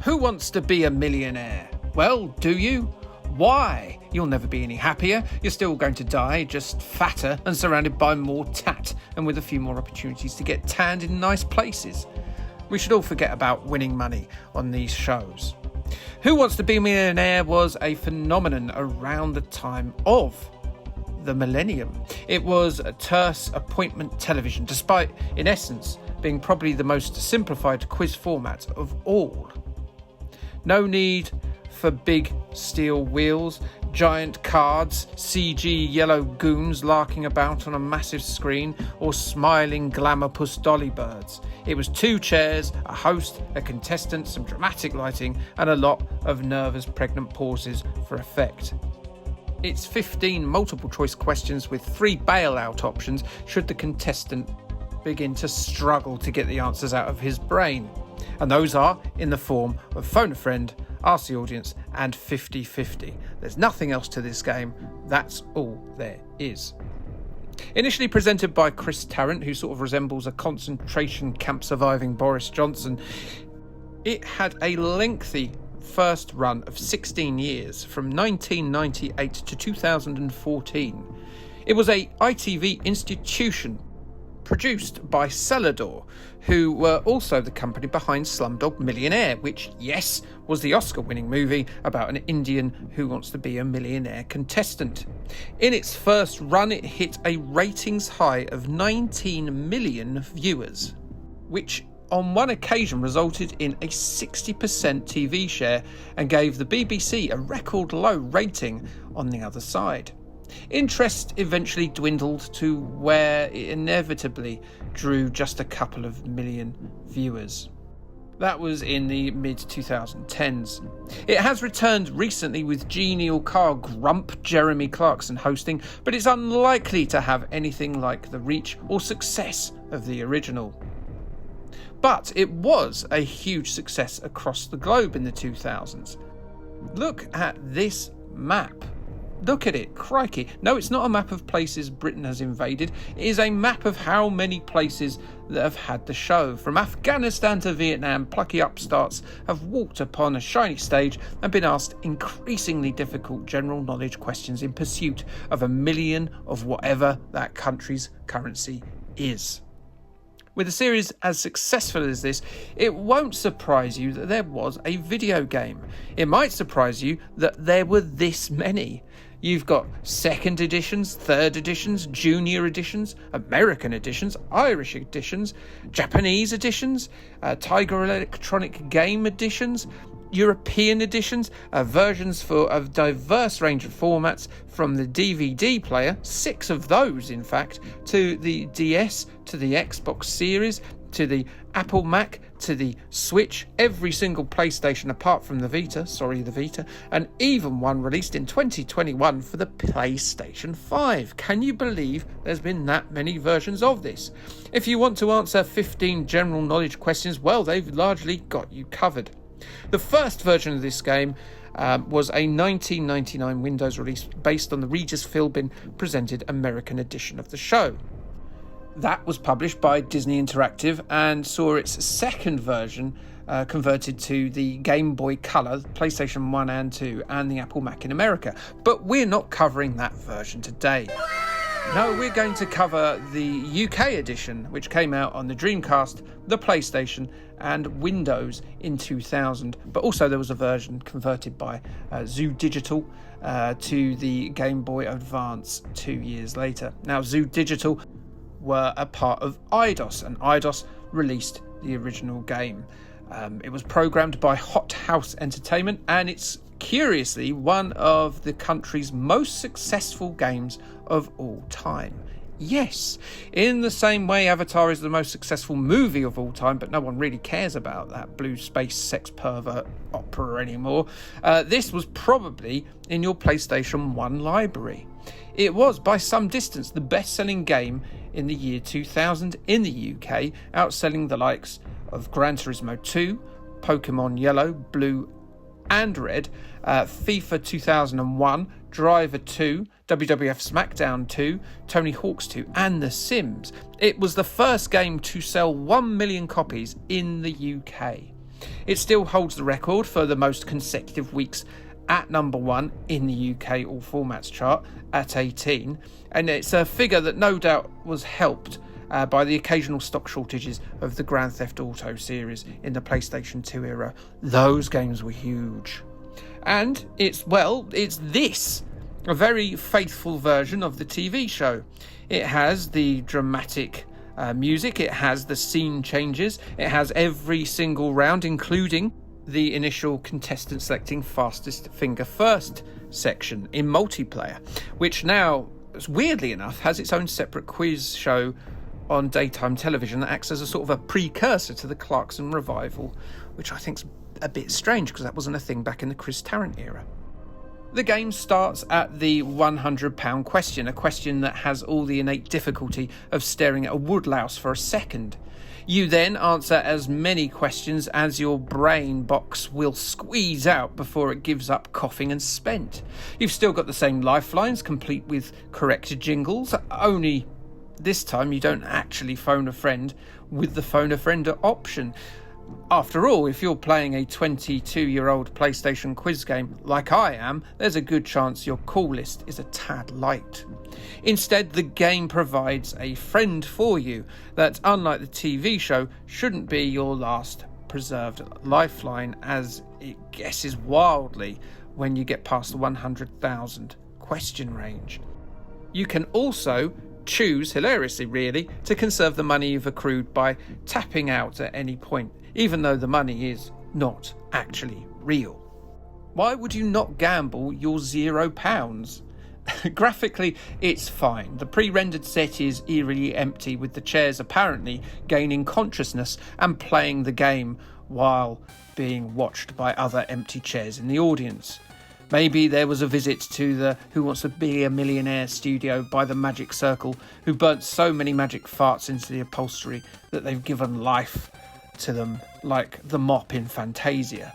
Who wants to be a millionaire? Well, do you? Why? You'll never be any happier. You're still going to die, just fatter and surrounded by more tat and with a few more opportunities to get tanned in nice places. We should all forget about winning money on these shows. Who Wants to Be a Millionaire was a phenomenon around the time of the millennium. It was a terse appointment television, despite, in essence, being probably the most simplified quiz format of all. No need for big steel wheels, giant cards, CG yellow goons larking about on a massive screen, or smiling glamour-puss dolly birds. It was 2 chairs, a host, a contestant, some dramatic lighting, and a lot of nervous pregnant pauses for effect. It's 15 multiple-choice questions with 3 bailout options should the contestant begin to struggle to get the answers out of his brain. And those are in the form of phone a friend, ask the audience, and 50-50. There's nothing else to this game. That's all there is. Initially presented by Chris Tarrant, who sort of resembles a concentration camp surviving Boris Johnson, it had a lengthy first run of 16 years, from 1998 to 2014. It was a ITV institution produced by Celador, who were also the company behind Slumdog Millionaire, which, yes, was the Oscar-winning movie about an Indian who wants to be a millionaire contestant. In its first run, it hit a ratings high of 19 million viewers, which on one occasion resulted in a 60% TV share and gave the BBC a record low rating on the other side. Interest eventually dwindled to where it inevitably drew just a couple of million viewers. That was in the mid-2010s. It has returned recently with genial Carl Grump Jeremy Clarkson hosting, but it's unlikely to have anything like the reach or success of the original. But it was a huge success across the globe in the 2000s. Look at this map. Look at it, crikey. No, it's not a map of places Britain has invaded. It is a map of how many places that have had the show. From Afghanistan to Vietnam, plucky upstarts have walked upon a shiny stage and been asked increasingly difficult general knowledge questions in pursuit of a million of whatever that country's currency is. With a series as successful as this, it won't surprise you that there was a video game. It might surprise you that there were this many. You've got 2nd editions, 3rd editions, junior editions, American editions, Irish editions, Japanese editions, Tiger Electronic Game editions, European editions, versions for a diverse range of formats, from the DVD player, 6 of those in fact, to the DS, to the Xbox Series, to the Apple Mac, to the Switch, every single PlayStation apart from the Vita, and even one released in 2021 for the PlayStation 5. Can you believe there's been that many versions of this? If you want to answer 15 general knowledge questions, well, they've largely got you covered. The first version of this game was a 1999 Windows release based on the Regis Philbin presented American edition of the show. That was published by Disney Interactive and saw its second version converted to the Game Boy Color, PlayStation 1 and 2, and the Apple Mac in America. But we're not covering that version today. No, we're going to cover the UK edition, which came out on the Dreamcast, the PlayStation, and Windows in 2000. But also there was a version converted by Zoo Digital to the Game Boy Advance 2 years later. Now, Zoo Digital were a part of Eidos, and Eidos released the original game. It was programmed by Hot House Entertainment, and it's curiously one of the country's most successful games of all time. Yes, in the same way Avatar is the most successful movie of all time, but no one really cares about that blue space sex pervert opera anymore. This was probably in your PlayStation 1 library. It was, by some distance, the best-selling game in the year 2000 in the UK, outselling the likes of Gran Turismo 2, Pokemon Yellow, Blue and Red, FIFA 2001, Driver 2, WWF SmackDown 2, Tony Hawk's 2 and The Sims. It was the first game to sell 1 million copies in the UK. It still holds the record for the most consecutive weeks at number 1 in the UK All Formats chart at 18, and it's a figure that no doubt was helped by the occasional stock shortages of the Grand Theft Auto series in the PlayStation 2 era. Those games were huge. And it's this, a very faithful version of the TV show. It has the dramatic music, it has the scene changes, it has every single round, including the initial contestant selecting fastest finger first section in multiplayer, which now, weirdly enough, has its own separate quiz show on daytime television that acts as a sort of a precursor to the Clarkson revival, which I think's a bit strange because that wasn't a thing back in the Chris Tarrant era. The game starts at the £100 question, a question that has all the innate difficulty of staring at a woodlouse for a second. You then answer as many questions as your brain box will squeeze out before it gives up coughing and spent. You've still got the same lifelines, complete with correct jingles, only this time you don't actually phone a friend with the phone a friend option. After all, if you're playing a 22-year-old PlayStation quiz game like I am, there's a good chance your call list is a tad light. Instead, the game provides a friend for you that, unlike the TV show, shouldn't be your last preserved lifeline, as it guesses wildly when you get past the 100,000 question range. You can also choose, hilariously really, to conserve the money you've accrued by tapping out at any point, even though the money is not actually real. Why would you not gamble your £0? Graphically, it's fine. The pre-rendered set is eerily empty, with the chairs apparently gaining consciousness and playing the game while being watched by other empty chairs in the audience. Maybe there was a visit to the Who Wants to Be a Millionaire studio by the Magic Circle, who burnt so many magic farts into the upholstery that they've given life to them, like the mop in Fantasia.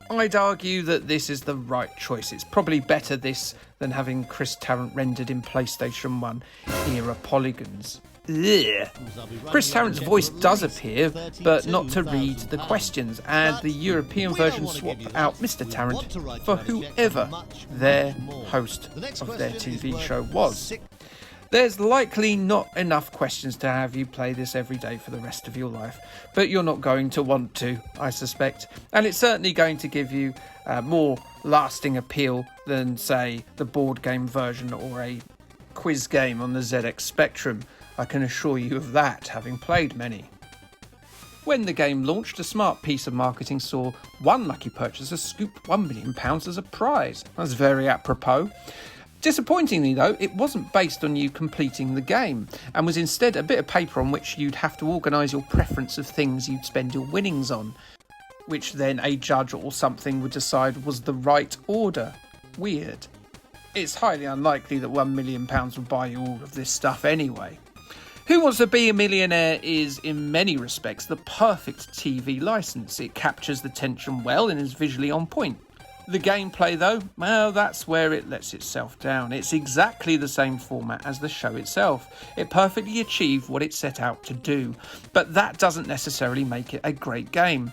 I'd argue that this is the right choice. It's probably better this than having Chris Tarrant rendered in PlayStation 1 era polygons. Ugh. Chris Tarrant's voice does appear, but not to read the questions, and the European version swapped out Mr. Tarrant for whoever their host of their TV show was. There's likely not enough questions to have you play this every day for the rest of your life, but you're not going to want to, I suspect, and it's certainly going to give you more lasting appeal than, say, the board game version or a quiz game on the ZX Spectrum. I can assure you of that, having played many. When the game launched, a smart piece of marketing saw one lucky purchaser scoop £1 million as a prize. That's very apropos. Disappointingly, though, it wasn't based on you completing the game, and was instead a bit of paper on which you'd have to organise your preference of things you'd spend your winnings on, which then a judge or something would decide was the right order. Weird. It's highly unlikely that £1 million would buy you all of this stuff anyway. Who Wants to Be a Millionaire is, in many respects, the perfect TV licence. It captures the tension well and is visually on point. The gameplay, though, well, that's where it lets itself down. It's exactly the same format as the show itself. It perfectly achieved what it set out to do, but that doesn't necessarily make it a great game.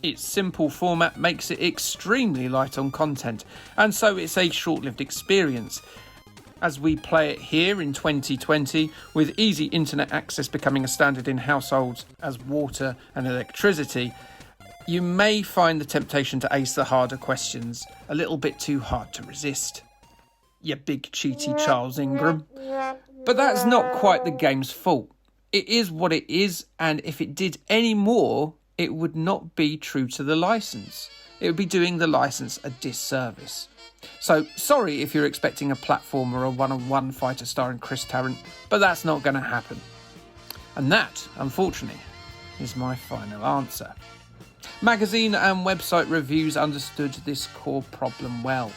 Its simple format makes it extremely light on content, and so it's a short-lived experience. As we play it here in 2020, with easy internet access becoming a standard in households as water and electricity, you may find the temptation to ace the harder questions a little bit too hard to resist. You big cheaty Charles Ingram. But that's not quite the game's fault. It is what it is, and if it did any more, it would not be true to the licence. It would be doing the licence a disservice. So, sorry if you're expecting a platformer or a one-on-one fighter starring Chris Tarrant, but that's not going to happen. And that, unfortunately, is my final answer. Magazine and website reviews understood this core problem well.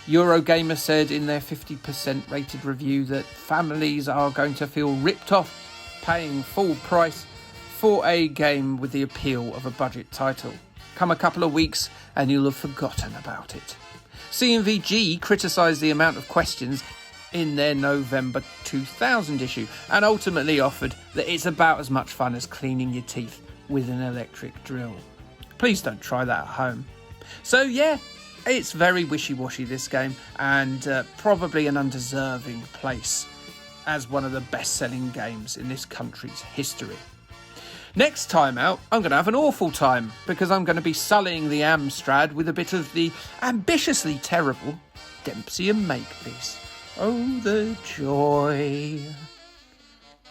Eurogamer said in their 50% rated review that families are going to feel ripped off paying full price for a game with the appeal of a budget title. Come a couple of weeks and you'll have forgotten about it. CMVG criticised the amount of questions in their November 2000 issue and ultimately offered that it's about as much fun as cleaning your teeth with an electric drill. Please don't try that at home. So yeah, it's very wishy-washy, this game, and probably an undeserving place as one of the best-selling games in this country's history. Next time out, I'm going to have an awful time, because I'm going to be sullying the Amstrad with a bit of the ambitiously terrible Dempsey and Makepeace. Oh, the joy.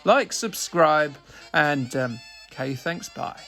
Like, subscribe, and, okay, thanks, bye.